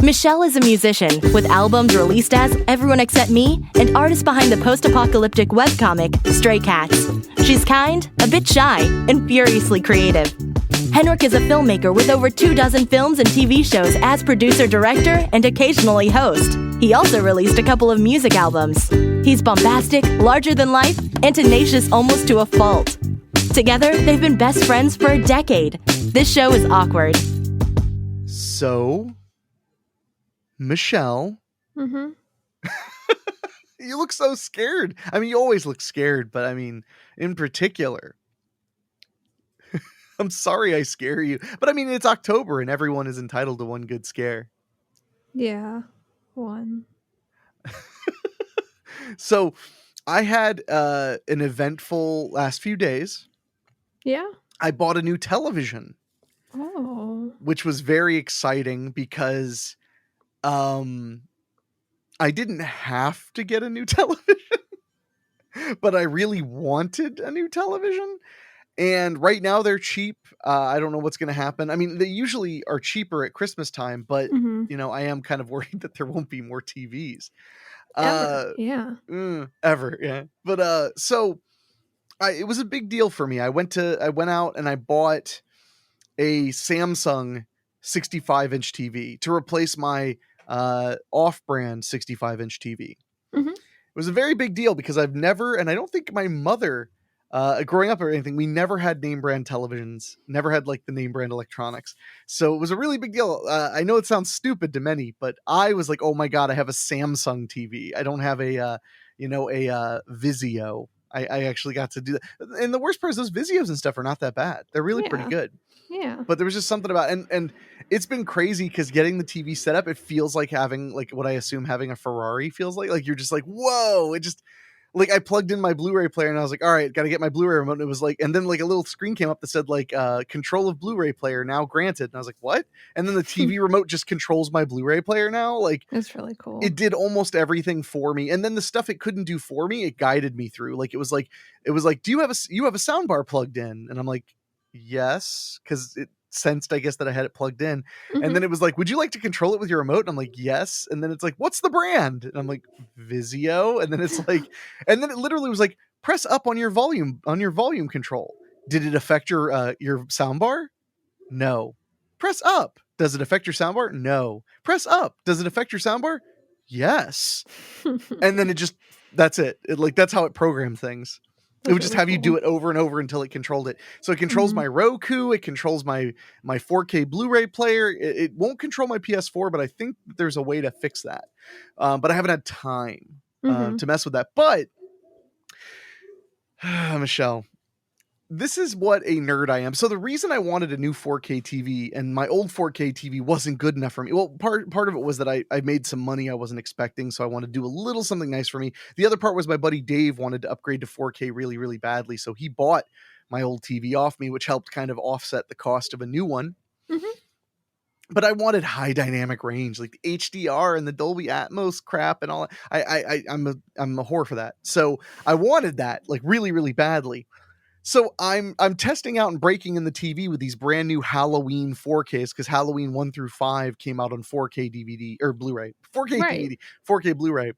Michelle is a musician with albums released as Everyone Except Me and artist behind the post-apocalyptic webcomic Stray Cats. She's kind, a bit shy, and furiously creative. Henrique is a filmmaker with over 24 films and TV shows as producer, director, and occasionally host. He also released a couple of music albums. He's bombastic, larger than life, and tenacious almost to a fault. Together, they've been best friends for a decade. This show is awkward. So, Michelle, Mm-hmm. you look so scared. I mean, you always look scared, but I mean, in particular, I'm sorry I scare you. But I mean, it's October and everyone is entitled to one good scare. Yeah. One. So, I had an eventful last few days. Yeah. I bought a new television, Oh. which was very exciting because I didn't have to get a new television, but I really wanted a new television. And right now they're cheap. I don't know what's going to happen. I mean, they usually are cheaper at Christmas time, but Mm-hmm. you know, I am kind of worried that there won't be more TVs. Yeah. Ever, yeah. But so it was a big deal for me. I went out and I bought a Samsung 65-inch TV to replace my off-brand 65-inch TV. Mhm. It was a very big deal because I've never, and I don't think my mother, growing up or anything, we never had name brand televisions, never had like the name brand electronics. So it was a really big deal. I know it sounds stupid to many, but I was like, oh my God, I have a Samsung TV. I don't have a Vizio. I actually got to do that. And the worst part is those Vizios and stuff are not that bad. They're really pretty Yeah. good. Yeah. But there was just something about and it's been crazy because getting the TV set up, it feels like having like what I assume having a Ferrari feels like. Like you're just like, whoa, it just like I plugged in my Blu-ray player and I was like, all right, got to get my Blu-ray remote. And it was like, and then like a little screen came up that said like control of Blu-ray player now granted. And I was like, what? And then the TV remote just controls my Blu-ray player now. Like That's really cool. it did almost everything for me. And then the stuff it couldn't do for me, it guided me through. Like it was like, do you have a sound bar plugged in? And I'm like, yes, because it sensed, I guess, that I had it plugged in. Mhm. And then it was like, would you like to control it with your remote? And I'm like, yes. And then it's like, what's the brand? And I'm like, Vizio. And then it's like, and then it literally was like, press up on your volume control. Did it affect your sound bar? No. Press up. Does it affect your soundbar? No. Press up. Does it affect your soundbar? Yes. And then that's it. That's how it programmed things. It would just have you do it over and over until it controlled it. So it controls my Roku. It controls my 4K Blu-ray player. It won't control my PS4, but I think there's a way to fix that. But I haven't had time to mess with that. But Michelle, this is what a nerd I am. So the reason I wanted a new 4K TV and my old 4K TV wasn't good enough for me. Well, part of it was that I made some money I wasn't expecting. So I wanted to do a little something nice for me. The other part was my buddy Dave wanted to upgrade to 4K really, really badly. So he bought my old TV off me, which helped kind of offset the cost of a new one. Mhm. But I wanted high dynamic range, like the HDR and the Dolby Atmos crap and all that. I'm a whore for that. So I wanted that like really, really badly. So I'm testing out and breaking in the TV with these brand new Halloween 4Ks because Halloween 1 through 5 came out on 4K DVD or Blu-ray, 4K Right. DVD, 4K Blu-ray,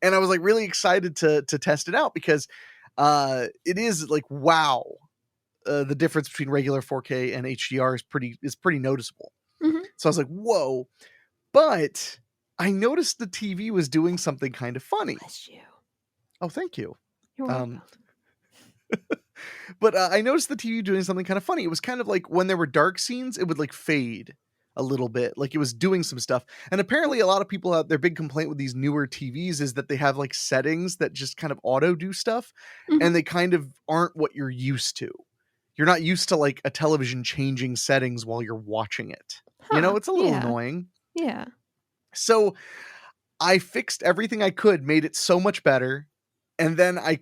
and I was like really excited to test it out because it is like wow, the difference between regular 4K and HDR is pretty noticeable. Mhm. So I was like, whoa, but I noticed the TV was doing something kind of funny. Bless you. Oh, thank you. You're welcome. But I noticed the TV doing something kind of funny. It was kind of like when there were dark scenes, it would like fade a little bit, like it was doing some stuff. And apparently a lot of people out their big complaint with these newer TVs is that they have like settings that just kind of auto do stuff. Mhm. And they kind of aren't what you're used to. You're not used to like a television changing settings while you're watching it. You know, Huh, it's a little yeah. annoying. Yeah. So I fixed everything I could, made it so much better. And then I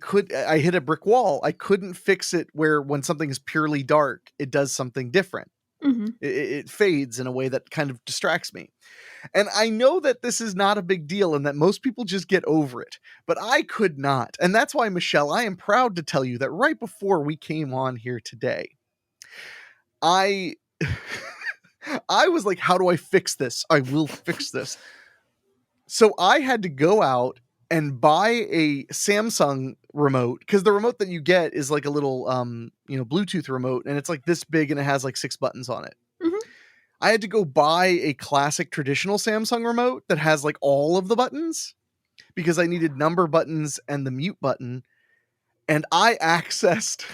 hit a brick wall. I couldn't fix it where when something is purely dark, it does something different. Mm-hmm. It fades in a way that kind of distracts me. And I know that this is not a big deal and that most people just get over it, but I could not. And that's why, Michelle, I am proud to tell you that right before we came on here today, I I was like, how do I fix this? I will fix this. So I had to go out and buy a Samsung remote, because the remote that you get is like a little Bluetooth remote, and it's like this big and it has like 6 buttons on it. Mhm. I had to go buy a classic traditional Samsung remote that has like all of the buttons, because I needed number buttons and the mute button. And I accessed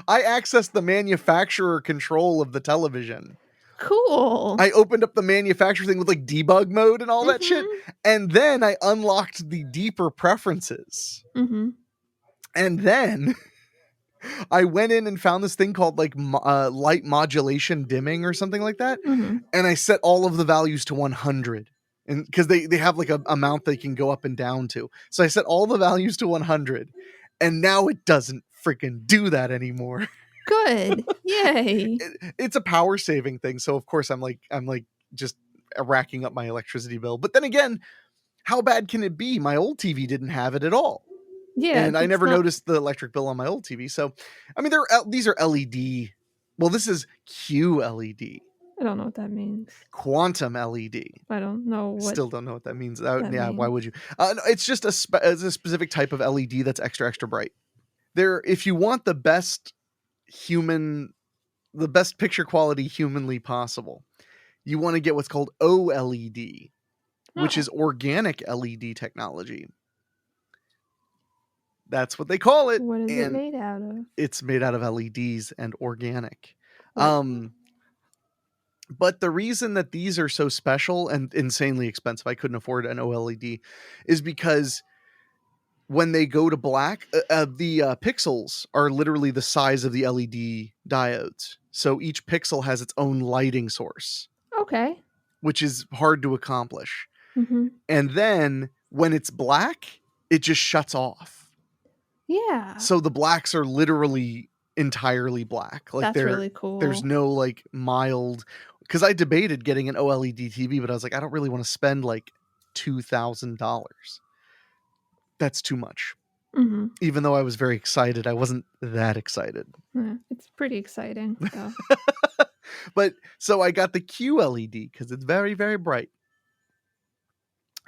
the manufacturer control of the television. Cool. I opened up the manufacturer thing with like debug mode and all that shit. And then I unlocked the deeper preferences. Mm-hmm. And then I went in and found this thing called like light modulation dimming or something like that. Mm-hmm. And I set all of the values to 100. And because they have like a amount they can go up and down to. So I set all the values to 100. And now it doesn't freaking do that anymore. Good. Yay. It's a power saving thing. So of course I'm like just racking up my electricity bill. But then again, how bad can it be? My old TV didn't have it at all. Yeah. And I never noticed the electric bill on my old TV. So, I mean, these are LED. Well, this is QLED. I don't know what that means. Quantum LED. I don't know what. Still don't know what that means. That yeah, means. Why would you? No, it's just a specific type of LED that's extra bright. If you want the best picture quality humanly possible, you want to get what's called OLED, which is organic LED technology. That's what they call it. What is it made out of? It's made out of LEDs and organic. But the reason that these are so special and insanely expensive, I couldn't afford an OLED, is because when they go to black, the pixels are literally the size of the LED diodes. So each pixel has its own lighting source. Okay. Which is hard to accomplish. Mm-hmm. And then when it's black, it just shuts off. Yeah. So the blacks are literally entirely black. Like that's really cool. There's no like mild, because I debated getting an OLED TV, but I was like, I don't really want to spend like $2,000. That's too much. Mm-hmm. Even though I was very excited, I wasn't that excited. It's pretty exciting. So. But so I got the QLED because it's very, very bright.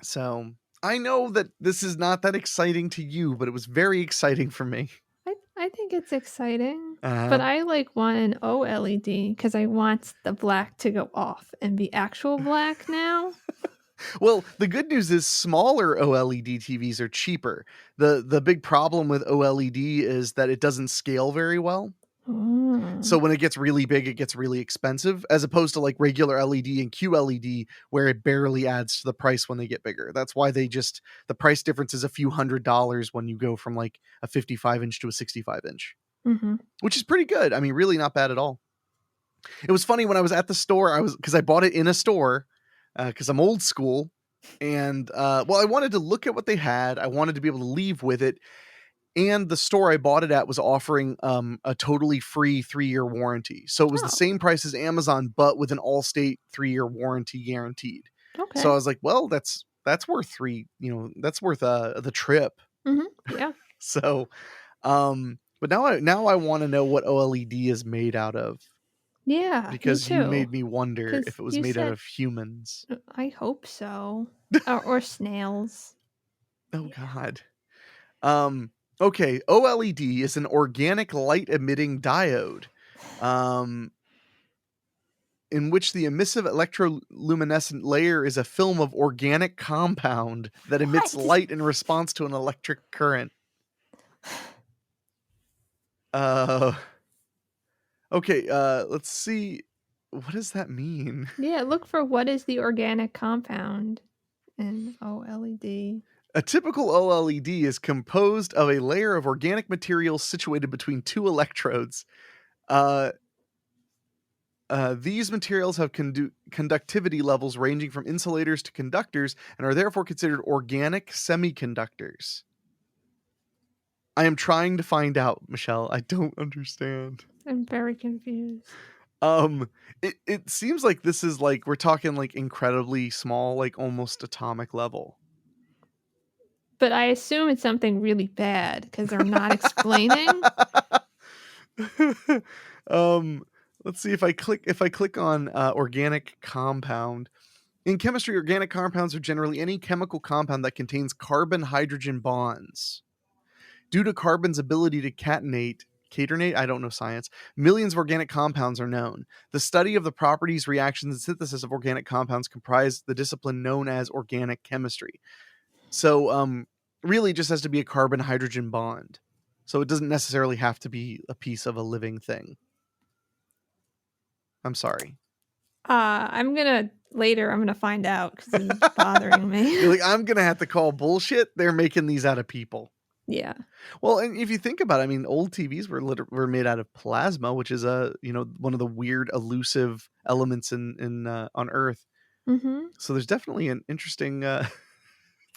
So I know that this is not that exciting to you, but it was very exciting for me. I think it's exciting, but I want an OLED because I want the black to go off and be actual black now. Well, the good news is smaller OLED TVs are cheaper. The big problem with OLED is that it doesn't scale very well. So when it gets really big, it gets really expensive, as opposed to like regular LED and QLED, where it barely adds to the price when they get bigger. That's why the price difference is a few $100s when you go from like a 55-inch to a 65-inch, which is pretty good. I mean, really not bad at all. It was funny when I was at the store, because I bought it in a store, because I'm old school, and I wanted to look at what they had. I wanted to be able to leave with it. And the store I bought it at was offering a totally free 3-year warranty. So it was the same price as Amazon, but with an Allstate 3-year warranty guaranteed. Okay. So I was like, well, that's worth the trip. Mm-hmm. Yeah. So, but now I want to know what OLED is made out of. Yeah. Because you made me wonder if it was made out of humans. I hope so. or snails. Oh God. Okay, OLED is an organic light-emitting diode, in which the emissive electroluminescent layer is a film of organic compound that emits light in response to an electric current. Okay, let's see. What does that mean? Yeah, look for what is the organic compound in OLED. A typical OLED is composed of a layer of organic material situated between 2 electrodes. These materials have conductivity levels ranging from insulators to conductors and are therefore considered organic semiconductors. I am trying to find out, Michelle. I don't understand. I'm very confused. It seems like this is like, we're talking like incredibly small, like almost atomic level. But I assume it's something really bad because they're not explaining. Let's see if I click on organic compound. In chemistry, organic compounds are generally any chemical compound that contains carbon-hydrogen bonds. Due to carbon's ability to catenate, I don't know science, millions of organic compounds are known. The study of the properties, reactions, and synthesis of organic compounds comprise the discipline known as organic chemistry. So, really just has to be a carbon-hydrogen bond. So it doesn't necessarily have to be a piece of a living thing. I'm sorry. I'm gonna find out because it's bothering me. You're like, I'm gonna have to call bullshit. They're making these out of people. Yeah. Well, and if you think about it, I mean, old TVs were made out of plasma, which is one of the weird elusive elements in on Earth. Mm-hmm. So there's definitely an interesting,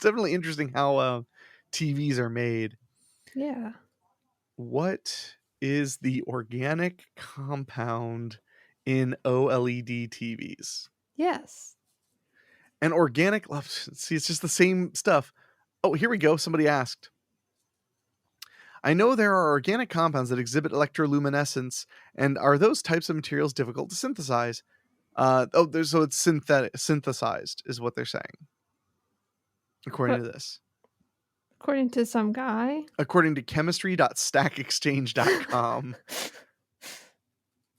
definitely interesting how TVs are made. Yeah. What is the organic compound in OLED TVs? Yes. And organic, see, it's just the same stuff. Oh, here we go. Somebody asked. I know there are organic compounds that exhibit electroluminescence, and are those types of materials difficult to synthesize? So it's synthesized, is what they're saying, according to this. According to some guy? According to chemistry.stackexchange.com.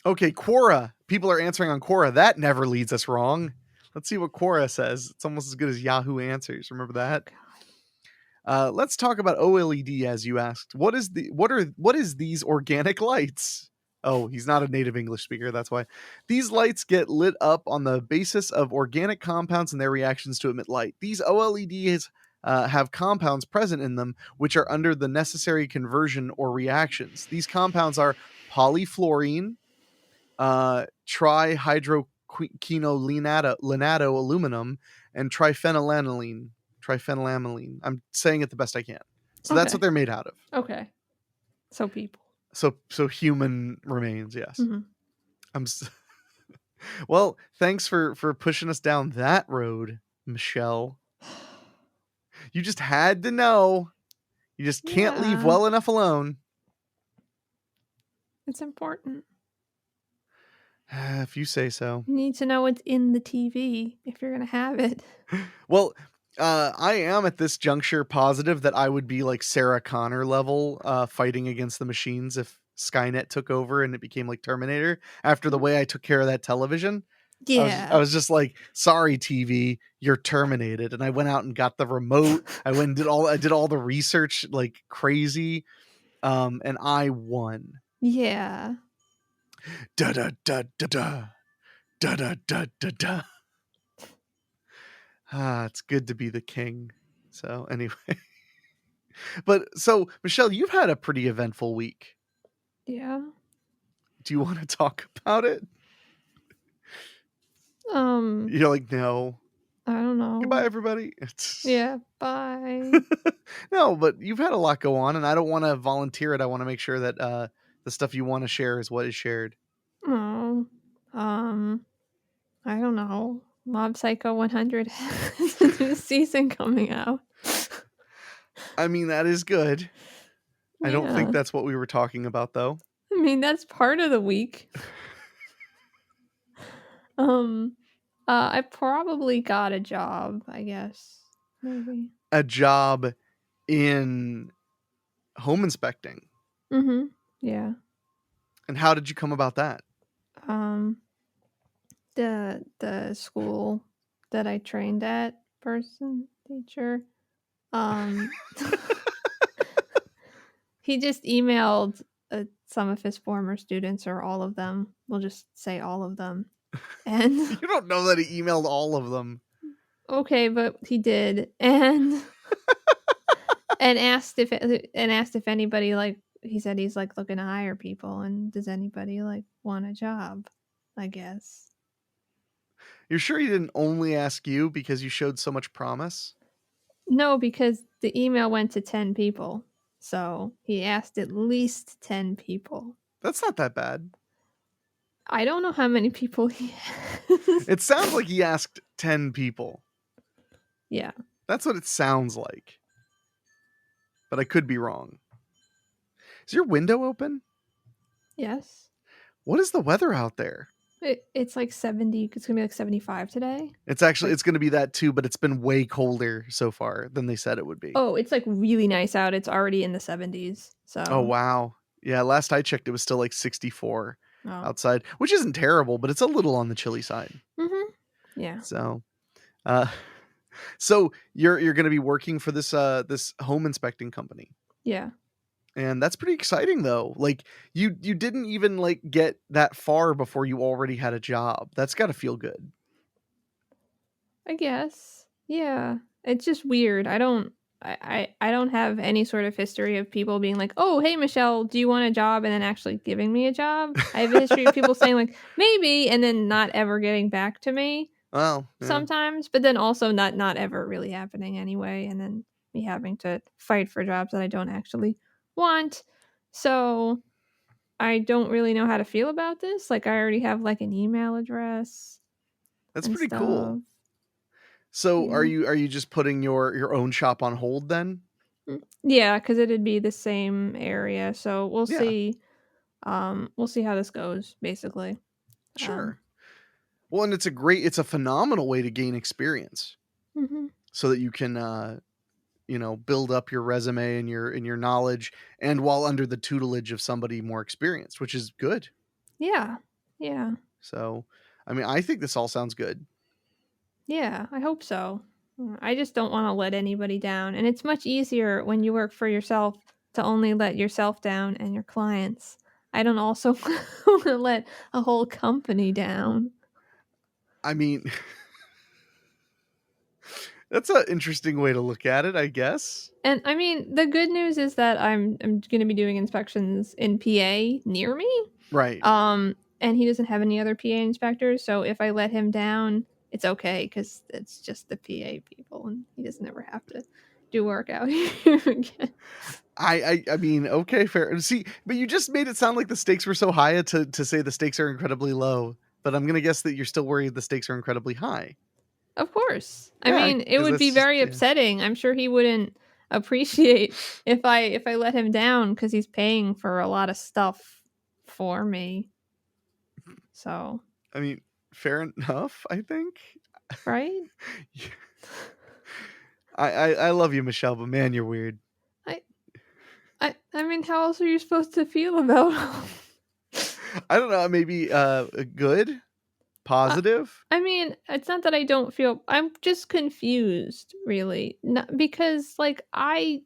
Okay, Quora. People are answering on Quora. That never leads us wrong. Let's see what Quora says. It's almost as good as Yahoo Answers. Remember that? Let's talk about OLED, as you asked. What is these organic lights? Oh, he's not a native English speaker, that's why. These lights get lit up on the basis of organic compounds and their reactions to emit light. These OLEDs have compounds present in them which are under the necessary conversion or reactions. These compounds are polyfluorine, trihydroquinolinato aluminum, and triphenylaniline. I'm saying it the best I can. So that's what they're made out of. Okay. So people. So human remains, yes. Mm-hmm. Well, thanks for pushing us down that road, Michelle. You just had to know. You just can't leave well enough alone. It's important. If you say so. You need to know what's in the TV if you're going to have it. Well, I am at this juncture positive that I would be like Sarah Connor level fighting against the machines if Skynet took over and it became like Terminator after the way I took care of that television. Yeah. I was just like, sorry, TV, you're terminated. And I went out and got the remote. I went and I did all the research like crazy. And I won. Yeah. Da da da da da. Da da da da da. It's good to be the king. So anyway. But so Michelle, you've had a pretty eventful week. Yeah. Do you want to talk about it? You're like, no. I don't know. Goodbye, everybody. Yeah, bye. No, but you've had a lot go on, and I don't want to volunteer it. I want to make sure that the stuff you want to share is what is shared. Oh, I don't know. Mob Psycho 100 has a new season coming out. I mean, that is good. Yeah. I don't think that's what we were talking about, though. I mean, that's part of the week. I probably got a job, I guess. Maybe. A job in home inspecting. Mm-hmm. Yeah. And how did you come about that? The school that I trained at, teacher, he just emailed some of his former students, or all of them. We'll just say all of them. And you don't know that he emailed all of them. Okay, but he did, and asked if anybody, like, he said he's like looking to hire people, and does anybody like want a job? I guess. You're sure he didn't only ask you because you showed so much promise? No, because the email went to 10 people. So he asked at least 10 people. That's not that bad. I don't know how many people he has. It sounds like he asked 10 people. Yeah. That's what it sounds like. But I could be wrong. Is your window open? Yes. What is the weather out there? It's like 70. It's gonna be like 75 today. It's actually it's going to be that too, but it's been way colder so far than they said it would be. Oh, it's like really nice out. It's already in the 70s. So. Oh wow. Yeah, last I checked it was still like 64 Oh. outside, which isn't terrible, but it's a little on the chilly side. Yeah. So so you're going to be working for this this home inspecting company. Yeah. And that's pretty exciting though. Like you didn't even like get that far before you already had a job. That's got to feel good. I guess. Yeah. It's just weird. I don't have any sort of history of people being like, "Oh, hey Michelle, do you want a job?" and then actually giving me a job. I have a history of people saying like, "Maybe," and then not ever getting back to me. Well, yeah. Sometimes, but then also not ever really happening anyway, and then me having to fight for jobs that I don't actually want. So I don't really know how to feel about this. Like I already have like an email address. That's pretty cool. Stuff. So Yeah. are you just putting your own shop on hold then? Yeah, because it'd be the same area. So we'll Yeah. see. We'll see how this goes, basically. Sure. Well, and it's a phenomenal way to gain experience so that you can you know, build up your resume and your knowledge, and while under the tutelage of somebody more experienced, which is good. Yeah. Yeah. So, I mean, I think this all sounds good. Yeah, I hope so. I just don't want to let anybody down. And it's much easier when you work for yourself to only let yourself down and your clients. I don't also want to let a whole company down. I mean, that's an interesting way to look at it, I guess. And I mean, the good news is that I'm going to be doing inspections in PA near me. Right. And he doesn't have any other PA inspectors, so if I let him down, it's okay because it's just the PA people, and he doesn't ever have to do work out here again. I mean, okay, fair. See, but you just made it sound like the stakes were so high to say the stakes are incredibly low. But I'm gonna guess that you're still worried the stakes are incredibly high. Of course. Yeah, I mean, it would be very upsetting. I'm sure he wouldn't appreciate if I let him down because he's paying for a lot of stuff for me. So. I mean, fair enough, I think. Right? I love you, Michelle, but man, you're weird. I mean, how else are you supposed to feel about I don't know, maybe good? Positive? I mean, it's not that I don't feel I'm just confused, really. Not, because like I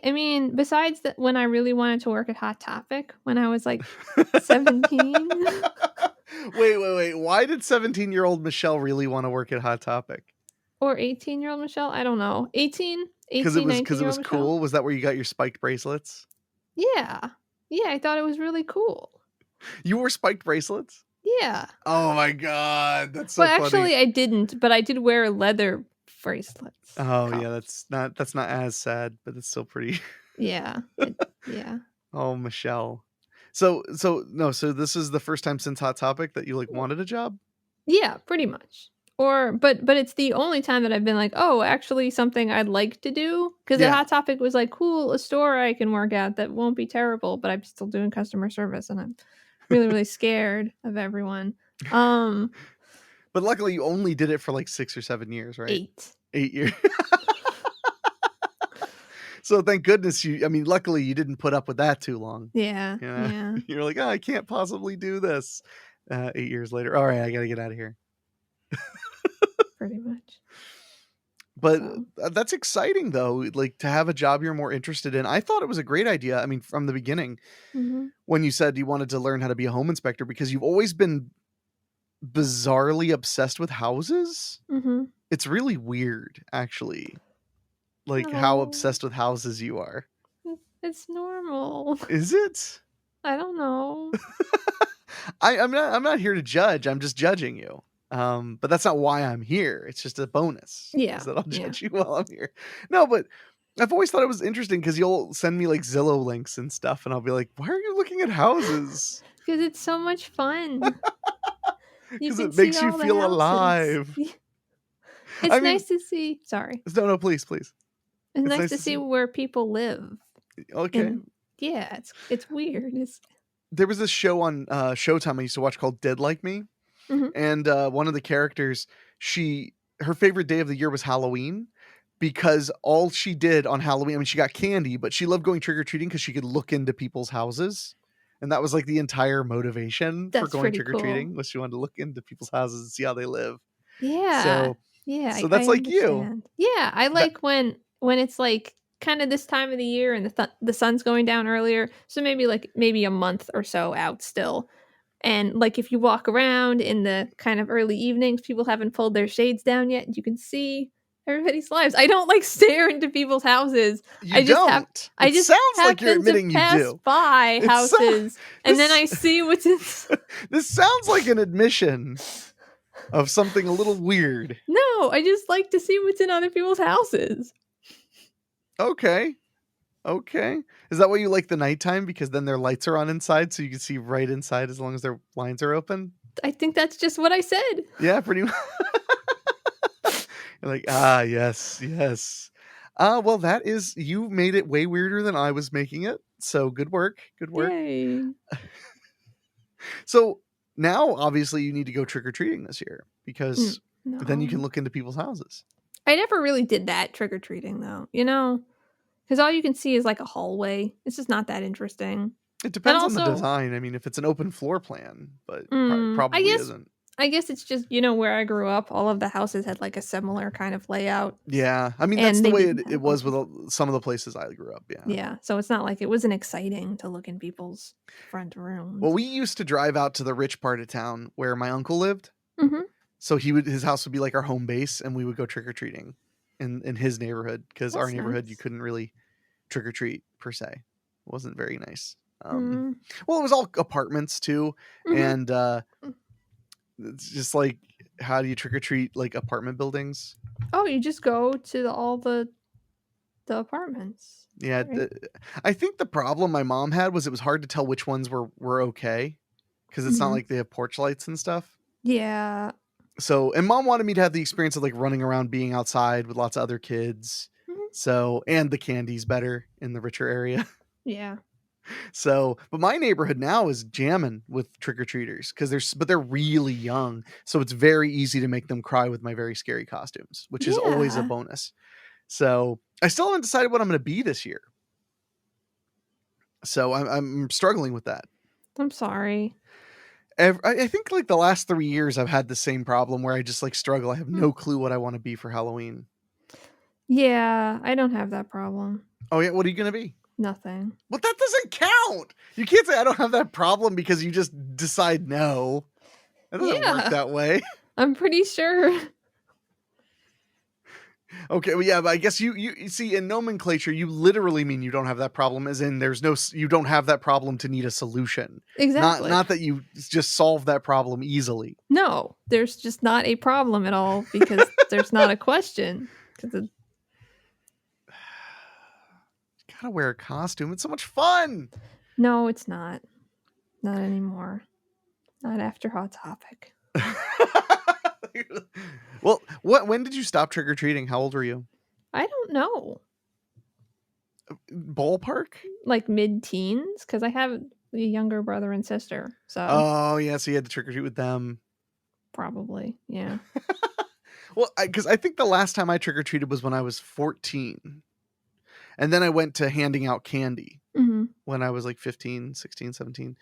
mean, besides that when I really wanted to work at Hot Topic when I was like 17. Wait. Why did 17-year-old Michelle really want to work at Hot Topic? Or 18-year-old Michelle? I don't know. 18, Because it was Michelle? cool? Was that where you got your spiked bracelets? Yeah. Yeah, I thought it was really cool. You wore spiked bracelets? Yeah. Oh my god, that's so funny. Well, actually, I didn't, but I did wear leather bracelets. Oh yeah, that's not as sad, but it's still pretty. Yeah. Yeah. Oh, Michelle. So this is the first time since Hot Topic that you like wanted a job? Yeah, pretty much. Or but it's the only time that I've been like, oh, actually something I'd like to do. Because the Hot Topic was like, cool, a store I can work at that won't be terrible, but I'm still doing customer service and I'm really, really scared of everyone. But luckily you only did it for like 6 or 7 years, right? 8 years. So thank goodness luckily you didn't put up with that too long. Yeah. Yeah. You're like, oh, I can't possibly do this. 8 years later. All right, I got to get out of here. Pretty much. But that's exciting though, like to have a job you're more interested in. I thought it was a great idea. I mean, from the beginning, when you said you wanted to learn how to be a home inspector, because you've always been bizarrely obsessed with houses. It's really weird, actually. Like how obsessed with houses you are. It's normal. Is it? I don't know. I'm not here to judge. I'm just judging you. But that's not why I'm here. It's just a bonus. Yeah. Is that I'll judge you while I'm here. No, but I've always thought it was interesting because you'll send me like Zillow links and stuff, and I'll be like, why are you looking at houses? Because it's so much fun. Because it makes you feel alive. It's nice to see. Sorry. No, please. It's nice to see where people live. Okay. Yeah, it's weird. There was this show on Showtime I used to watch called Dead Like Me. Mhm. And one of the characters, her favorite day of the year was Halloween because all she did on Halloween, I mean, she got candy, but she loved going trick-or-treating because she could look into people's houses. And that was like the entire motivation for That's going pretty cool. trick-or-treating, was she wanted to look into people's houses and see how they live. Yeah. So Yeah, so I that's like you. understand. Yeah, I That like when it's, like, kinda this time of the year and the sun's going down earlier, so maybe a month or so out still. And, like, if you walk around in the kind of early evenings, people haven't pulled their shades down yet, you can see everybody's lives. I don't, like, stare into people's houses. you don't. I It just sounds like you're happen to admitting you pass do. by It so- houses, and then this- I see what's in This sounds like an admission of something a little weird. No, I just like to see what's in other people's houses. Okay. Is that why you like the nighttime? Because then their lights are on inside, so you can see right inside as long as their blinds are open? I think that's just what I said. Yeah, pretty much. You're like, yes. Well, you made it way weirder than I was making it. So good work. Yay. So now, obviously, you need to go trick-or-treating this year because then you No. can look into people's houses. I never really did that trick-or-treating, though, because all you can see is, like, a hallway. It's just not that interesting. It depends on the also- design. I mean, if it's an open floor plan, but I probably guess- isn't. I guess it's just, where I grew up, all of the houses had, like, a similar kind of layout. Yeah, I mean, And that's the they way didn't it have was open- with some of the places I grew up. Yeah, so it's not like it wasn't exciting to look in people's front rooms. Well, we used to drive out to the rich part of town where my uncle lived. Mhm. So his house would be like our home base, and we would go trick-or-treating in his neighborhood because our That's neighborhood you nice. couldn't really trick-or-treat per se. It wasn't very nice. Mm. Well, it was all apartments too, Mhm. and it's just like, how do you trick-or-treat like apartment buildings? Oh, you just go to all the apartments. Yeah, Right. I think the problem my mom had was it was hard to tell which ones were okay because it's not Mhm. like they have porch lights and stuff. Yeah. So, and mom wanted me to have the experience of like running around, being outside with lots of other kids. Mhm. So, and the candy's better in the richer area. Yeah. So, but my neighborhood now is jamming with trick-or-treaters because they're really young. So it's very easy to make them cry with my very scary costumes, which is always a Yeah. bonus. So I still haven't decided what I'm going to be this year. So I'm struggling with that. I'm sorry. I think like the last 3 years I've had the same problem where I just like struggle. I have no clue what I want to be for Halloween. Yeah, I don't have that problem. Oh yeah, what are you going to be? Nothing. Well, that doesn't count. You can't say I don't have that problem because you just decide no. That doesn't Yeah. work that way. I'm pretty sure. Okay, well, yeah, but I guess you see in nomenclature, you literally mean you don't have that problem, as in you don't have that problem to need a solution. Exactly. Not that you just solve that problem easily. No, there's just not a problem at all because there's not a question. 'Cause Gotta wear a costume. It's so much fun. no, it's not. Not anymore. Not after Hot Topic. Well, when did you stop trick-or-treating? How old were you? I don't know. Ballpark? Like mid-teens, because I have a younger brother and sister. So Oh, yeah, so you had to trick-or-treat with them. probably, yeah. Well, because I think the last time I trick-or-treated was when I was 14. And then I went to handing out candy Hmm. when I was like 15, 16, 17,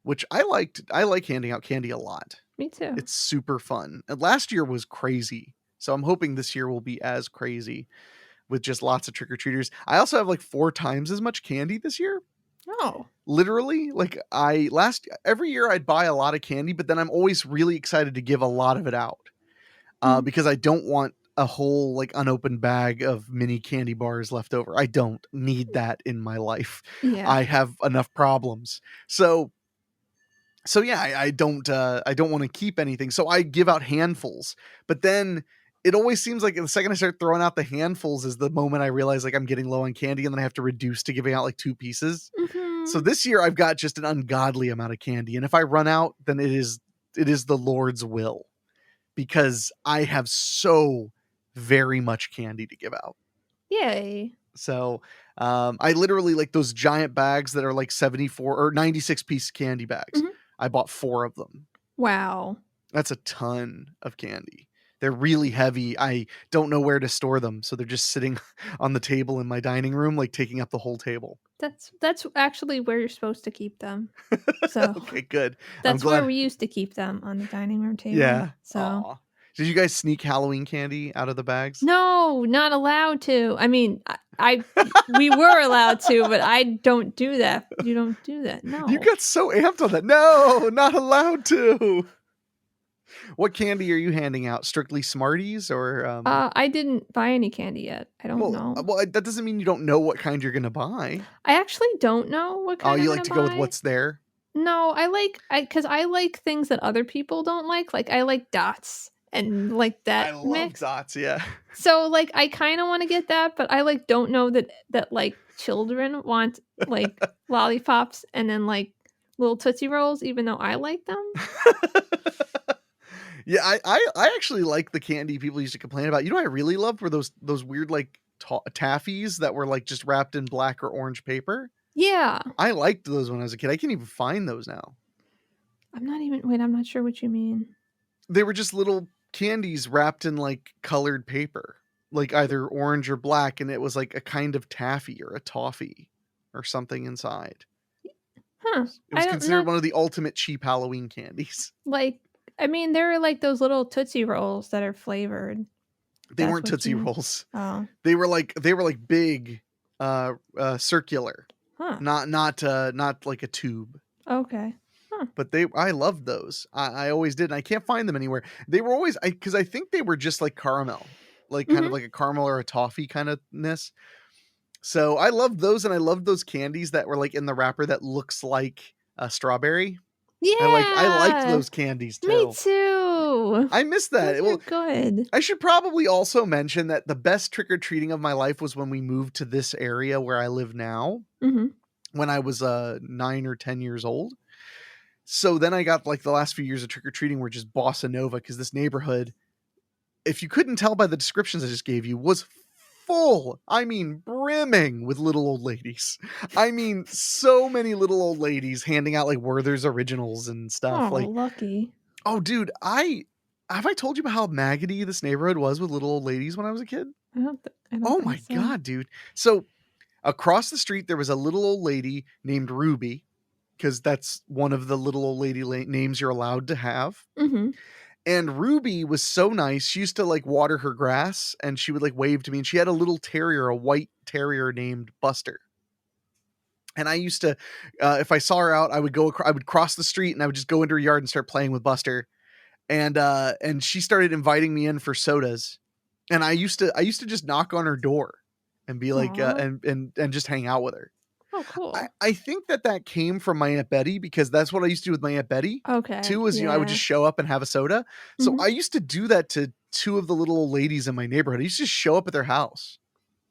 which I liked. I like handing out candy a lot. Me too. It's super fun. And last year was crazy. So I'm hoping this year will be as crazy with just lots of trick-or-treaters. I also have like 4 times as much candy this year. Oh. Literally, like every year I'd buy a lot of candy, but then I'm always really excited to give a lot of it out. Because I don't want a whole like unopened bag of mini candy bars left over. I don't need that in my life. Yeah. I have enough problems. So yeah, I don't want to keep anything. So I give out handfuls. But then it always seems like the second I start throwing out the handfuls is the moment I realize like I'm getting low on candy, and then I have to reduce to giving out like 2 pieces. Mhm. So this year I've got just an ungodly amount of candy. And if I run out, then it is the Lord's will, because I have so very much candy to give out. Yay. So I literally like those giant bags that are like 74 or 96 piece candy bags. Mhm. I bought 4 of them. Wow. That's a ton of candy. They're really heavy. I don't know where to store them, so they're just sitting on the table in my dining room, like taking up the whole table. That's actually where you're supposed to keep them. So Okay, good. I'm that's where glad. we used to keep them, on the dining room table. Yeah. So Aw. Did you guys sneak Halloween candy out of the bags? no, not allowed to. I mean, we were allowed to, but I don't do that. You don't do that. No. You got so amped on that. No, not allowed to. What candy are you handing out? Strictly Smarties or I didn't buy any candy yet. I don't know. Well, that doesn't mean you don't know what kind you're gonna buy. I actually don't know what kind You I'm like to gonna go with buy. what's there? No, because I like things that other people don't like. Like I like dots and like that I love mix. dots, yeah. So like I kind of want to get that, but I like don't know that like children want like lollipops and then like little Tootsie Rolls, even though I like them. Yeah, I actually like the candy people used to complain about. You know what I really loved were those weird like taffies that were like just wrapped in black or orange paper. Yeah. I liked those when I was a kid. I can't even find those now. I'm not sure what you mean. They were just little candies wrapped in like colored paper, like either orange or black, and it was like a kind of taffy or a toffee or something inside. Huh. It was considered one of the ultimate cheap Halloween candies. Like, I mean, there are like those little Tootsie Rolls that are flavored. They weren't Tootsie Rolls. Oh. They were like big, circular. Huh. Not like a tube. Okay. Huh. But I loved those. I always did. And I can't find them anywhere. They were always, because I think they were just like caramel, like kind of like a caramel or a toffee kind of ness. So I loved those, and I loved those candies that were like in the wrapper that looks like a strawberry. Yeah. I liked those candies too. Me too. I miss that. Those are good. I should probably also mention that the best trick-or-treating of my life was when we moved to this area where I live now, when I was 9 or 10 years old. So then I got like the last few years of trick-or-treating were just bossa nova, because this neighborhood, if you couldn't tell by the descriptions I just gave you, was full, I mean brimming with little old ladies. I mean so many little old ladies handing out like Werther's Originals and stuff. Oh, lucky. Oh dude, have I told you about how maggoty this neighborhood was with little old ladies when I was a kid? I don't Oh my God, dude. So across the street there was a little old lady named Ruby, because that's one of the little old lady names you're allowed to have. And Ruby was so nice. She used to like water her grass, and she would like wave to me, and she had a little terrier, a white terrier named Buster. And I used to, if I saw her out, I would cross the street, and I would just go into her yard and start playing with Buster. And she started inviting me in for sodas. And I used to just knock on her door and be like, and just hang out with her. Oh, cool. I think that came from my Aunt Betty, because that's what I used to do with my Aunt Betty. Okay. Too, was, I would just show up and have a soda. So I used to do that to 2 of the little old ladies in my neighborhood. I used to just show up at their house.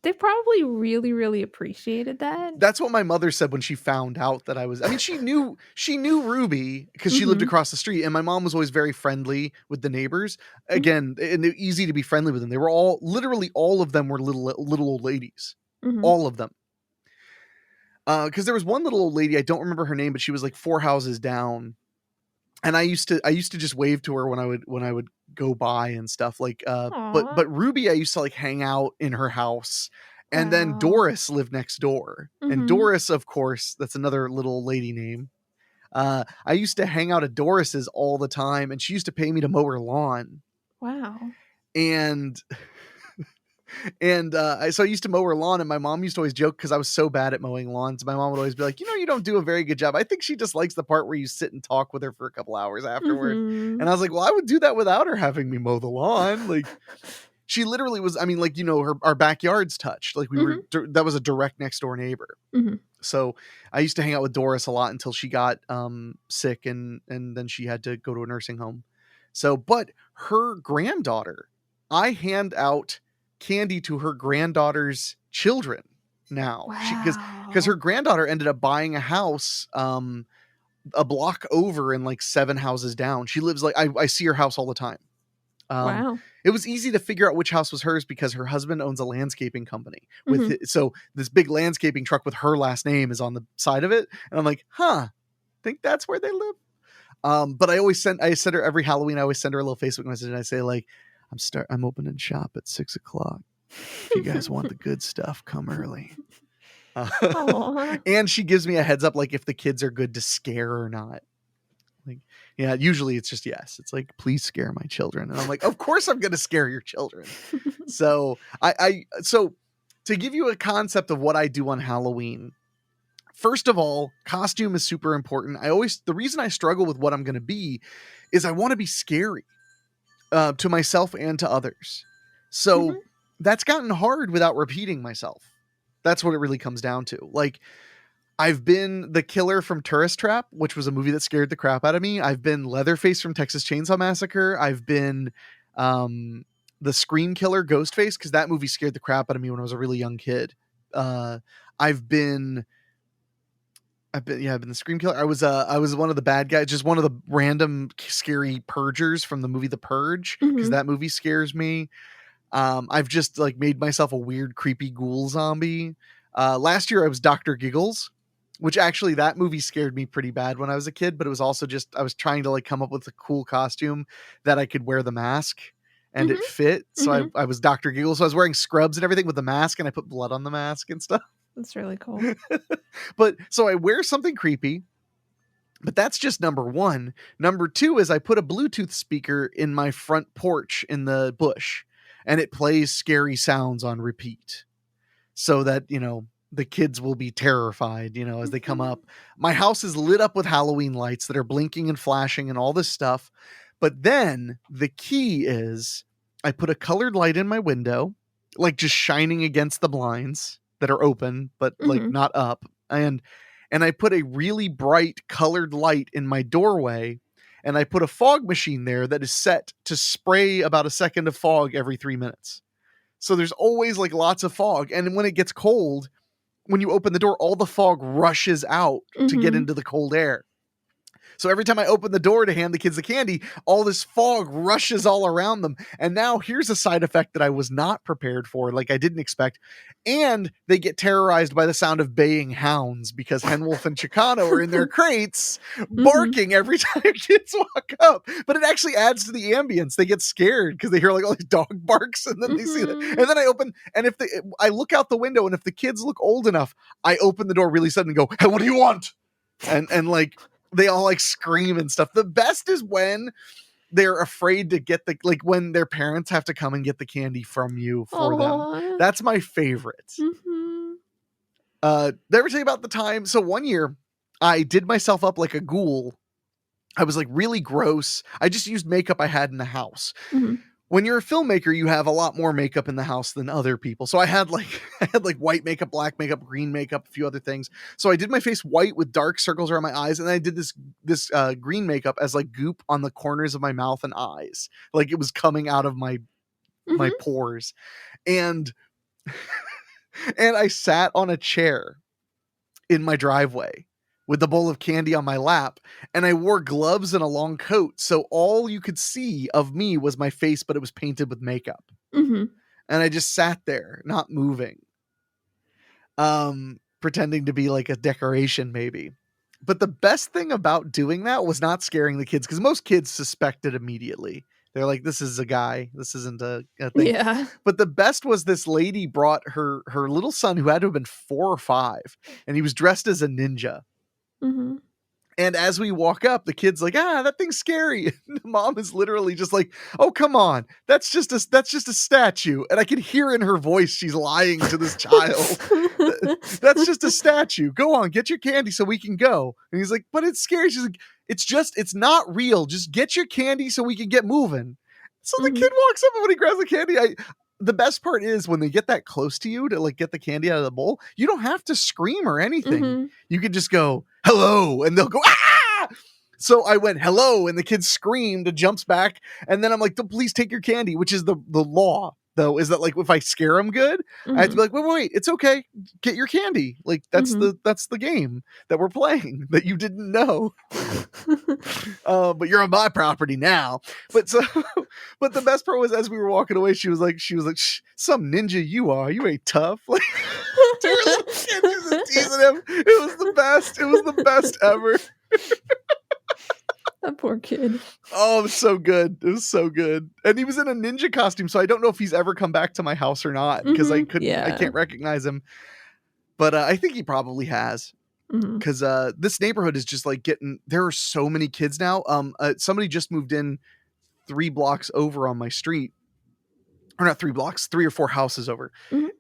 They probably really, really appreciated that. That's what my mother said when she found out that I was, she knew Ruby because she lived across the street, and my mom was always very friendly with the neighbors. Again, and it was easy to be friendly with them. They were literally all of them were little old ladies. All of them. Because there was one little old lady, I don't remember her name, but she was like 4 houses down, and I used to just wave to her when I would go by and stuff, like but Ruby, I used to like hang out in her house, and then Doris lived next door, and Doris, of course, that's another little old lady name. I used to hang out at Doris's all the time, and she used to pay me to mow her lawn. Wow. And so I used to mow her lawn, and my mom used to always joke, because I was so bad at mowing lawns. My mom would always be like, you don't do a very good job. I think she just likes the part where you sit and talk with her for a couple hours afterward. And I was like, well, I would do that without her having me mow the lawn. Like, she literally was, our backyards touched. Like, that was a direct next door neighbor. So I used to hang out with Doris a lot until she got sick, and then she had to go to a nursing home. So, but her granddaughter, I hand out candy to her granddaughter's children now. Because her granddaughter ended up buying a house a block over and like 7 houses down. She lives like, I see her house all the time. Wow. it was easy to figure out which house was hers because her husband owns a landscaping company with so this big landscaping truck with her last name is on the side of it. And I'm like, think that's where they live. But I send her every Halloween. I always send her a little Facebook message and I say like, I'm opening shop at 6:00. If you guys want the good stuff, come early. And she gives me a heads up, like if the kids are good to scare or not. Like, yeah, usually it's just yes. It's like, please scare my children. And I'm like, of course I'm going to scare your children. So so to give you a concept of what I do on Halloween, first of all, costume is super important. The reason I struggle with what I'm going to be is I want to be scary to myself and to others. So that's gotten hard without repeating myself. That's what it really comes down to. Like, I've been the killer from Tourist Trap, which was a movie that scared the crap out of me. I've been Leatherface from Texas Chainsaw Massacre. I've been the Scream Killer Ghostface, because that movie scared the crap out of me when I was a really young kid. I've been the Scream Killer. I was one of the bad guys, just one of the random scary purgers from the movie The Purge, because that movie scares me. I've just like made myself a weird, creepy ghoul zombie. Last year I was Dr. Giggles, which actually that movie scared me pretty bad when I was a kid, but it was also just, I was trying to like come up with a cool costume that I could wear the mask and it fit. So I was Dr. Giggles. So I was wearing scrubs and everything with the mask, and I put blood on the mask and stuff. That's really cool. But so I wear something creepy, but that's just number one. Number two is I put a Bluetooth speaker in my front porch in the bush, and it plays scary sounds on repeat so that, the kids will be terrified, as they come up. My house is lit up with Halloween lights that are blinking and flashing and all this stuff. But then the key is I put a colored light in my window, like just shining against the blinds that are open, but like not up. And I put a really bright colored light in my doorway, and I put a fog machine there that is set to spray about a second of fog every 3 minutes. So there's always like lots of fog. And when it gets cold, when you open the door, all the fog rushes out to get into the cold air. So every time I open the door to hand the kids the candy, all this fog rushes all around them. And now here's a side effect that I was not prepared for, like I didn't expect. And they get terrorized by the sound of baying hounds, because Henwolf and Chicano are in their crates barking every time kids walk up. But it actually adds to the ambience. They get scared because they hear like all these dog barks, and then they see that. And then I open, and I look out the window, and if the kids look old enough, I open the door really sudden and go, "Hey, what do you want?" And like, they all like scream and stuff. The best is when they're afraid to get when their parents have to come and get the candy from you for them. That's my favorite. Did I ever tell you about the time? So one year I did myself up like a ghoul. I was like really gross. I just used makeup I had in the house. When you're a filmmaker, you have a lot more makeup in the house than other people. So I had like white makeup, black makeup, green makeup, a few other things. So I did my face white with dark circles around my eyes, and I did this green makeup as like goop on the corners of my mouth and eyes, like it was coming out of my pores. And and I sat on a chair in my driveway with a bowl of candy on my lap, and I wore gloves and a long coat. So all you could see of me was my face, but it was painted with makeup. And I just sat there, not moving, pretending to be like a decoration maybe. But the best thing about doing that was not scaring the kids, because most kids suspected immediately. They're like, this is a guy. This isn't a thing. Yeah. But the best was this lady brought her little son, who had to have been 4 or 5, and he was dressed as a ninja. And as we walk up, the kid's like, that thing's scary. And the mom is literally just like, oh, come on. That's just a statue. And I can hear in her voice, she's lying to this child. That's just a statue. Go on, get your candy so we can go. And he's like, but it's scary. She's like, it's not real. Just get your candy so we can get moving. So the kid walks up, and when he grabs the candy, the best part is when they get that close to you to like get the candy out of the bowl, you don't have to scream or anything. You can just go, hello, and they'll go, ah! So I went, hello, and the kid screamed and jumps back. And then I'm like, please take your candy, which is the law. though, is that like if I scare them good, I have to be like, wait, it's okay, get your candy. Like that's the game that we're playing that you didn't know. But you're on my property now. But the best part was as we were walking away, she was like, Shh, some ninja you are. You ain't tough. Like to her little kid, she was just teasing him. It was the best. It was the best ever. That poor kid. Oh, it was so good. It was so good. And he was in a ninja costume, so I don't know if he's ever come back to my house or not because I can't recognize him. But I think he probably has. Because this neighborhood is just like there are so many kids now. Somebody just moved in 3 blocks over on my street, or not 3 blocks, 3 or 4 houses over,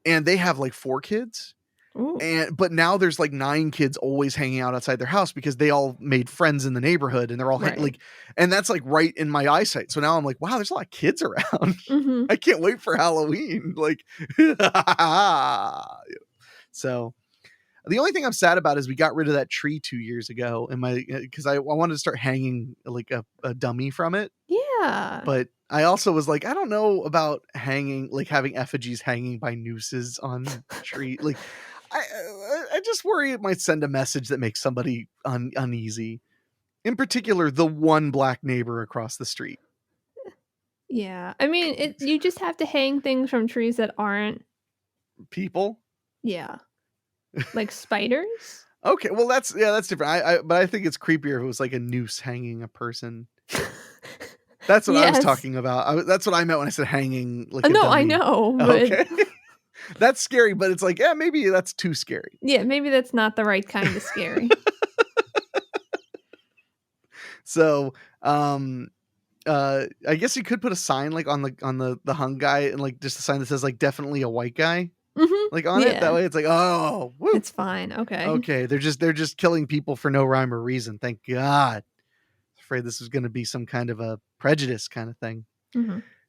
and they have like 4 kids. Ooh. But now there's like 9 kids always hanging out outside their house because they all made friends in the neighborhood and they're all and that's like right in my eyesight. So now I'm like, wow, there's a lot of kids around. I can't wait for Halloween. Like, so. The only thing I'm sad about is we got rid of that tree 2 years ago because I wanted to start hanging like a dummy from it. Yeah. But I also was like, I don't know about having effigies hanging by nooses on the tree. Like, I just worry it might send a message that makes somebody uneasy. In particular, the one black neighbor across the street. Yeah. I mean, you just have to hang things from trees that aren't people. Yeah. Like spiders? Okay, well that's different. But I think it's creepier if it was like a noose hanging a person. That's what I was talking about. That's what I meant when I said hanging. Like no, dummy. I know. But... Okay, that's scary, but it's like, yeah, maybe that's too scary. Yeah, maybe that's not the right kind of scary. So, I guess you could put a sign like on the hung guy and like just a sign that says like definitely a white guy. Like on it that way it's like, oh, woo. It's fine. Okay, they're just killing people for no rhyme or reason, thank God. Afraid this was going to be some kind of a prejudice kind of thing.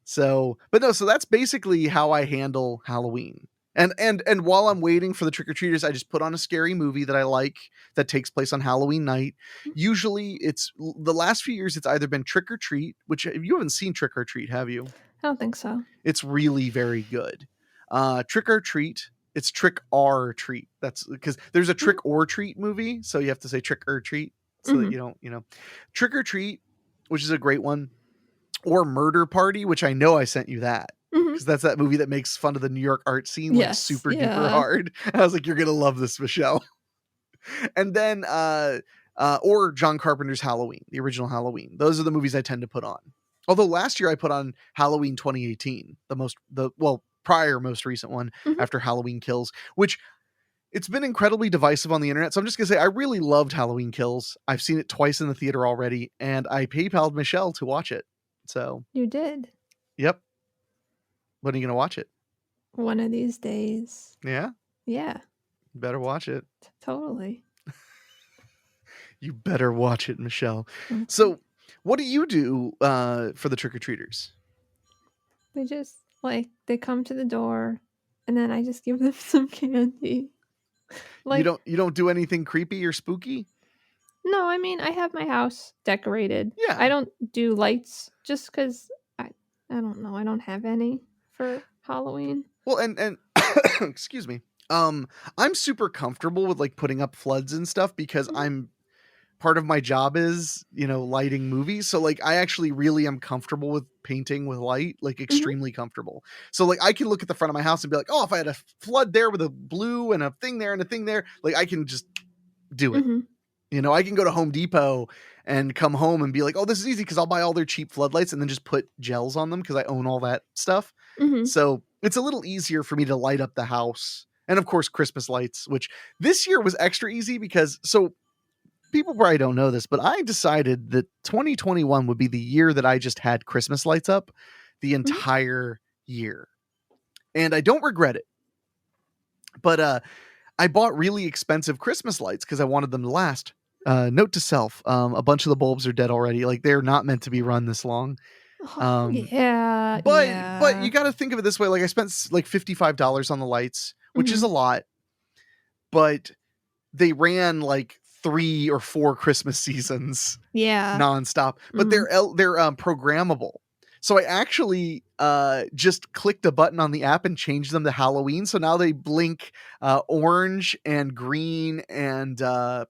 So that's basically how I handle Halloween. And while I'm waiting for the trick-or-treaters, I just put on a scary movie that I like that takes place on Halloween night. Usually it's the last few years it's either been Trick or Treat, which you haven't seen Trick or Treat, have you? I don't think so. It's really very good. Trick or Treat, it's Trick or Treat. That's because there's a Trick or Treat movie, so you have to say Trick or Treat so that you don't, Trick or Treat, which is a great one, or Murder Party, which I know I sent you that because that's that movie that makes fun of the New York art scene like super duper hard. I was like, you're gonna love this, Michelle. And then or John Carpenter's Halloween, the original Halloween. Those are the movies I tend to put on. Although last year I put on Halloween 2018, prior most recent one after Halloween Kills, which it's been incredibly divisive on the internet. So I'm just gonna say I really loved Halloween Kills. I've seen it twice in the theater already, and I PayPal'd Michelle to watch it. So you did. Yep. When are you gonna watch it? One of these days. Yeah. Yeah. You better watch it. Totally. You better watch it, Michelle. So what do you do for the trick-or-treaters? They just they come to the door and then I just give them some candy. You don't do anything creepy or spooky? No, I mean I have my house decorated. Yeah. I don't do lights just because I don't know. I don't have any for Halloween. Well, and excuse me. I'm super comfortable with like putting up floods and stuff because I'm part of my job is, lighting movies. So like I actually really am comfortable with painting with light, like extremely comfortable. So like I can look at the front of my house and be like, oh, if I had a flood there with a blue and a thing there and a thing there, like I can just do it. I can go to Home Depot and come home and be like, oh, this is easy because I'll buy all their cheap floodlights and then just put gels on them because I own all that stuff. So it's a little easier for me to light up the house. And of course, Christmas lights, which this year was extra easy because people probably don't know this, but I decided that 2021 would be the year that I just had Christmas lights up the entire year. And I don't regret it. But I bought really expensive Christmas lights because I wanted them to last. Note to self, a bunch of the bulbs are dead already. Like they're not meant to be run this long. But you got to think of it this way. Like I spent like $55 on the lights, which is a lot, but they ran like 3 or 4 Christmas seasons nonstop, but they're programmable. So I actually just clicked a button on the app and changed them to Halloween. So now they blink orange and green and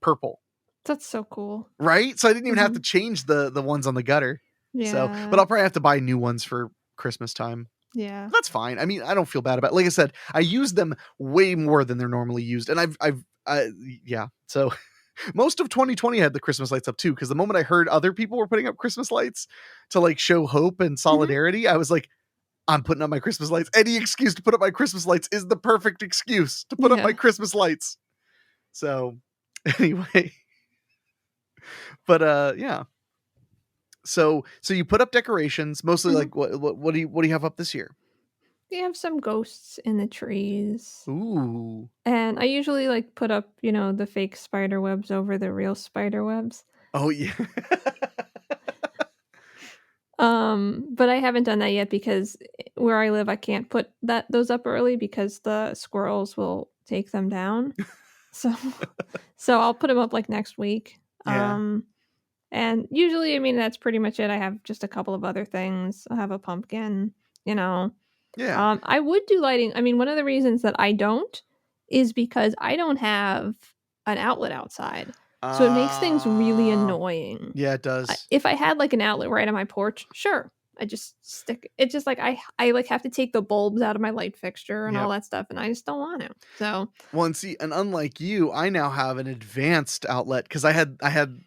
purple. That's so cool. Right? So I didn't even have to change the ones on the gutter. So, Yeah. but I'll probably have to buy new ones for Christmas time. Yeah. That's fine. I mean, I don't feel bad about it. Like I said, I use them way more than they're normally used. And yeah. So most of 2020 had the Christmas lights up too, because the moment I heard other people were putting up Christmas lights to like show hope and solidarity, I was like, I'm putting up my Christmas lights. Any excuse to put up my Christmas lights is the perfect excuse to put up my Christmas lights. So anyway, but yeah. So you put up decorations, mostly like what do you have up this year? We have some ghosts in the trees. Ooh. And I usually like put up, the fake spider webs over the real spider webs. Oh yeah. But I haven't done that yet because where I live I can't put those up early because the squirrels will take them down. So I'll put them up like next week. Yeah. And usually, I mean, that's pretty much it. I have just a couple of other things. I have a pumpkin, Yeah. I would do lighting. I mean, one of the reasons that I don't is because I don't have an outlet outside. So it makes things really annoying. Yeah, it does. If I had like an outlet right on my porch, sure. I just stick it's just like I like have to take the bulbs out of my light fixture and all that stuff, and I just don't want to. So well, and see, and unlike you, I now have an advanced outlet because I had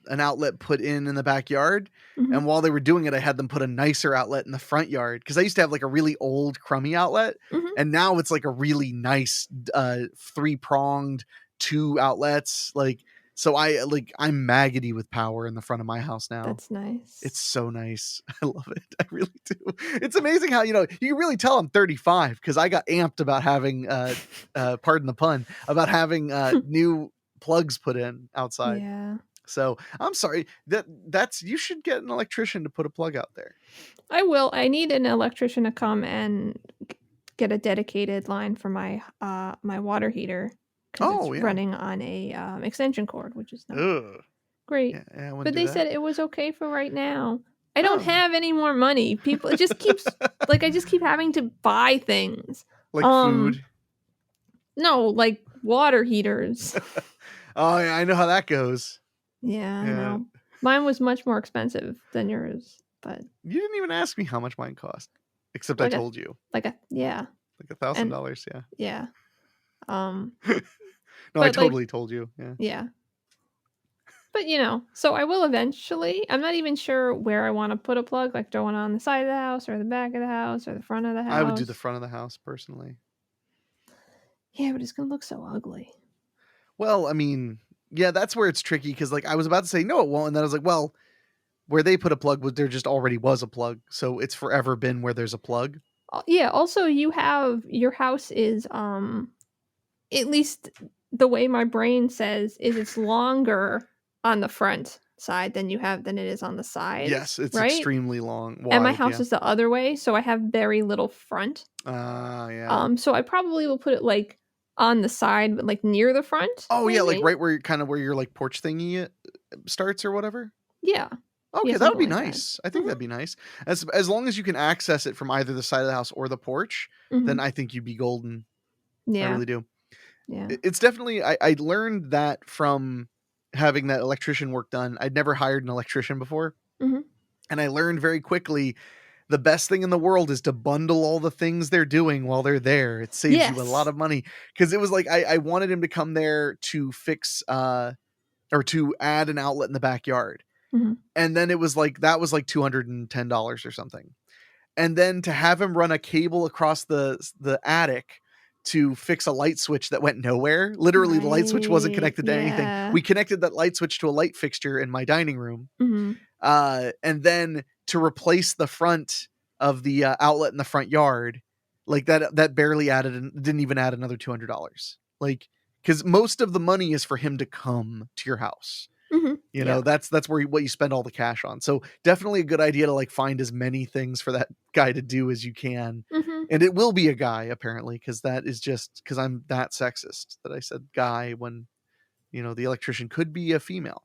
an outlet put in the backyard, and while they were doing it, I had them put a nicer outlet in the front yard because I used to have like a really old crummy outlet, and now it's like a really nice 3-pronged 2 outlets. Like, so I'm maggoty with power in the front of my house now. That's nice. It's so nice. I love it. I really do. It's amazing how, you can really tell I'm 35 because I got amped about having, pardon the pun, about having new plugs put in outside. Yeah. So I'm sorry that's you should get an electrician to put a plug out there. I will. I need an electrician to come and get a dedicated line for my my water heater because it's running on a extension cord, which is not great. Yeah, but they said it was okay for right now. I don't have any more money. People, it just keeps like I just keep having to buy things like food. No, like water heaters. Oh yeah, I know how that goes. Yeah, I know. Mine was much more expensive than yours, but you didn't even ask me how much mine cost, except I told you. Like $1,000. Yeah. Yeah. No, I totally told you. Yeah. Yeah. But so I will eventually. I'm not even sure where I want to put a plug. Like, do I want it on the side of the house or the back of the house or the front of the house? I would do the front of the house personally. Yeah, but it's gonna look so ugly. Well, I mean, yeah, that's where it's tricky because like I was about to say no, it won't, and then I was like, well, where they put a plug there just already was a plug, so it's forever been where there's a plug. Yeah. Also, your house is at least the way my brain says is it's longer on the front side than it is on the side. Yes, it's right? extremely long. Wide, and my house is the other way, so I have very little front. Yeah. So I probably will put it like on the side, but like near the front. Oh maybe? Yeah, like right where your like porch thingy starts or whatever. Yeah. Okay, that would be nice. I think that'd be nice. As long as you can access it from either the side of the house or the porch, then I think you'd be golden. Yeah. I really do. Yeah. It's definitely I learned that from having that electrician work done. I'd never hired an electrician before. And I learned very quickly the best thing in the world is to bundle all the things they're doing while they're there. It saves you a lot of money. Because it was like I wanted him to come there to fix or to add an outlet in the backyard. And then it was like that was like $210 or something. And then to have him run a cable across the attic to fix a light switch that went nowhere. Literally, the light switch wasn't connected to anything. We connected that light switch to a light fixture in my dining room. And then to replace the front of the outlet in the front yard, like that barely didn't even add another $200. Like, because most of the money is for him to come to your house. You know, that's where what you spend all the cash on. So definitely a good idea to like find as many things for that guy to do as you can. And it will be a guy apparently, because that is just because I'm that sexist that I said guy when, the electrician could be a female,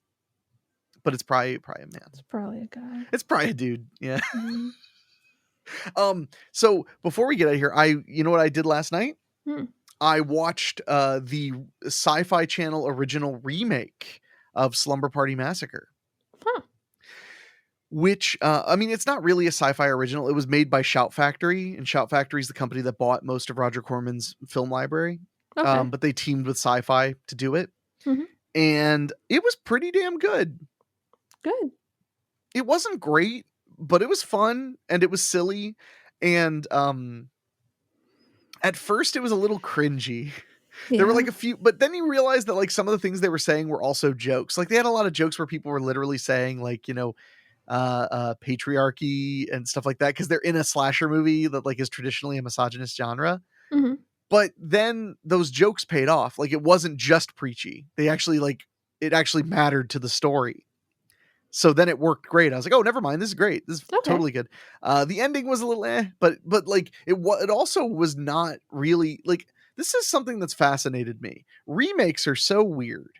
but it's probably a man. It's probably a guy. It's probably a dude. Yeah. So before we get out of here, you know what I did last night? Hmm. I watched the Sci-Fi Channel original remake of Slumber Party Massacre. Huh. Which, I mean, it's not really a sci-fi original. It was made by Shout Factory, and Shout Factory is the company that bought most of Roger Corman's film library. Okay. But they teamed with Sci-Fi to do it. Mhm. And it was pretty damn good. Good. It wasn't great, but it was fun, and it was silly. And at first, it was a little cringy. There were like Yeah. a few, but then you realize that like some of the things they were saying were also jokes. Like they had a lot of jokes where people were literally saying like, you know, patriarchy and stuff like that because they're in a slasher movie that like is traditionally a misogynist genre. Mhm. But then those jokes paid off. Like it wasn't just preachy. They actually like it actually mattered to the story. So then it worked great. I was like, oh, never mind. This is great. This is Okay. totally good. The ending was a little but like it also was not really like this is something that's fascinated me. Remakes are so weird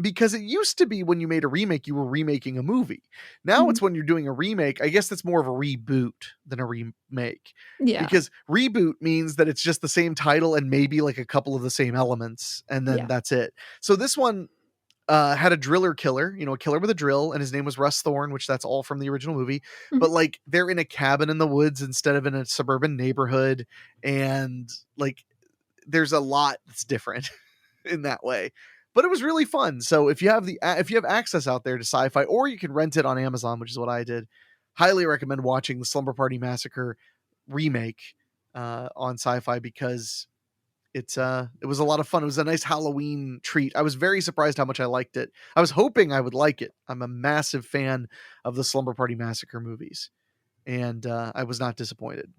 because it used to be when you made a remake, you were remaking a movie. Now Mhm. it's when you're doing a remake. I guess that's more of a reboot than a remake Yeah. because reboot means that it's just the same title and maybe like a couple of the same elements, and then Yeah. that's it. So this one had a driller killer, you know, a killer with a drill, and his name was Russ Thorne, which that's all from the original movie. Mhm. But like they're in a cabin in the woods instead of in a suburban neighborhood, and like there's a lot that's different in that way. But it was really fun. So if you have access out there to Sci-Fi, or you can rent it on Amazon, which is what I did, highly recommend watching the Slumber Party Massacre remake on Sci-Fi because it was a lot of fun. It was a nice Halloween treat. I was very surprised how much I liked it. I was hoping I would like it. I'm a massive fan of the Slumber Party Massacre movies, and I was not disappointed.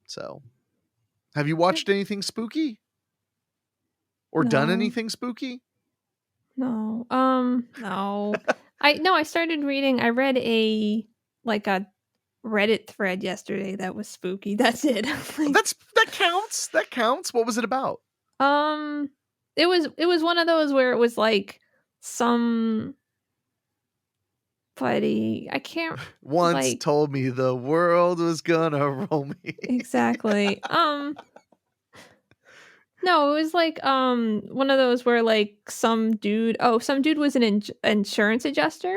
So, have you watched anything spooky or done No. anything spooky? No. No. I started reading. I read a Reddit thread yesterday that was spooky. That's it. Like, That counts. That counts. What was it about? it was one of those where it was like somebody I can't Once like told me the world was gonna roll me. exactly. No, it was like one of those where like some dude was an insurance adjuster,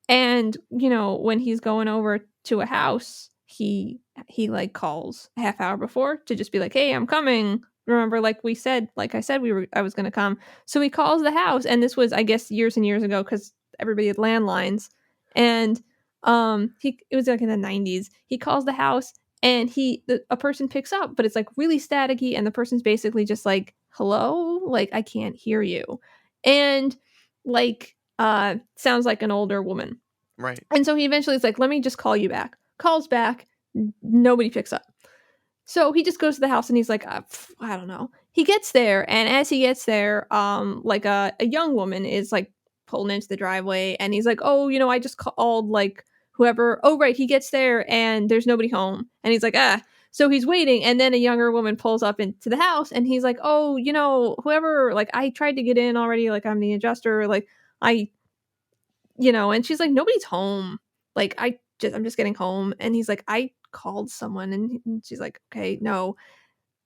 and you know when he's going over to a house, he like calls a half hour before to just be like, "Hey, I'm coming." Remember, like I said, I was gonna come. So he calls the house, and this was I guess years and years ago because everybody had landlines, and it was like in the 90s. He calls the house, and a person picks up, but it's like really staticky, and the person's basically just like, "Hello, like I can't hear you," and like sounds like an older woman. Right. And so he eventually is like, "Let me just call you back." Calls back, nobody picks up. So he just goes to the house and he's like, I don't know. He gets there, and as he gets there, like a young woman is like pulling into the driveway, and he's like, "Oh, I just called like whoever." Oh, right. He gets there, and there's nobody home, and he's like, "Ah." So he's waiting, and then a younger woman pulls up into the house, and he's like, "Oh, whoever, like I tried to get in already, like I'm the adjuster, like and she's like, "Nobody's home. Like I'm just getting home." And he's like, "I called someone." And she's like, "Okay, no."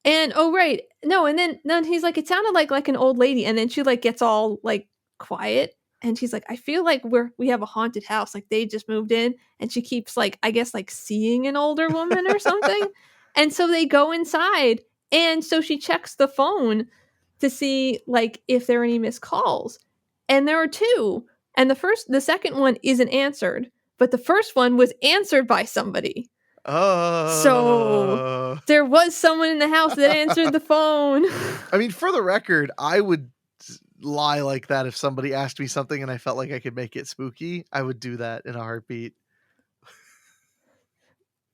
And oh right. No, and then he's like, "It sounded like an old lady." And then she like gets all like quiet, and she's like, "I feel like we have a haunted house. Like they just moved in." And she keeps like I guess like seeing an older woman or something. And so they go inside, and so she checks the phone to see like if there are any missed calls. And there are two. And the second one isn't answered, but the first one was answered by somebody. So there was someone in the house that answered the phone. I mean, for the record, I would lie like that if somebody asked me something and I felt like I could make it spooky. I would do that in a heartbeat.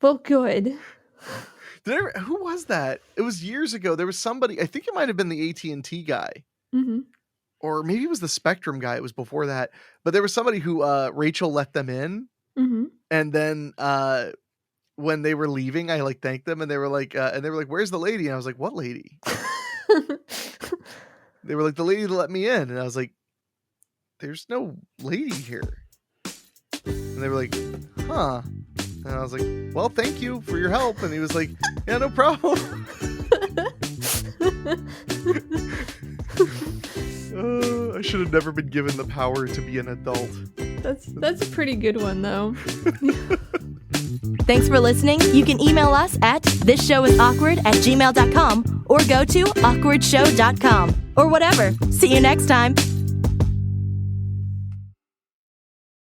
Well, good. Who was that? It was years ago. There was somebody, I think it might have been the AT&T guy. Mm-hmm. Or maybe it was the Spectrum guy. It was before that. But there was somebody who Rachel let them in. Mm-hmm. And then when they were leaving, I like thanked them, and they were like, "Where's the lady?" And I was like, "What lady?" They were like, "The lady that let me in," and I was like, "There's no lady here." And they were like, "Huh?" And And I was like, well, thank you for your help. And he was like, yeah, no problem. I should have never been given the power to be an adult. That's a pretty good one, though. Thanks for listening. You can email us at thisshowIsAwkward@gmail.com or go to awkwardshow.com or whatever. See you next time.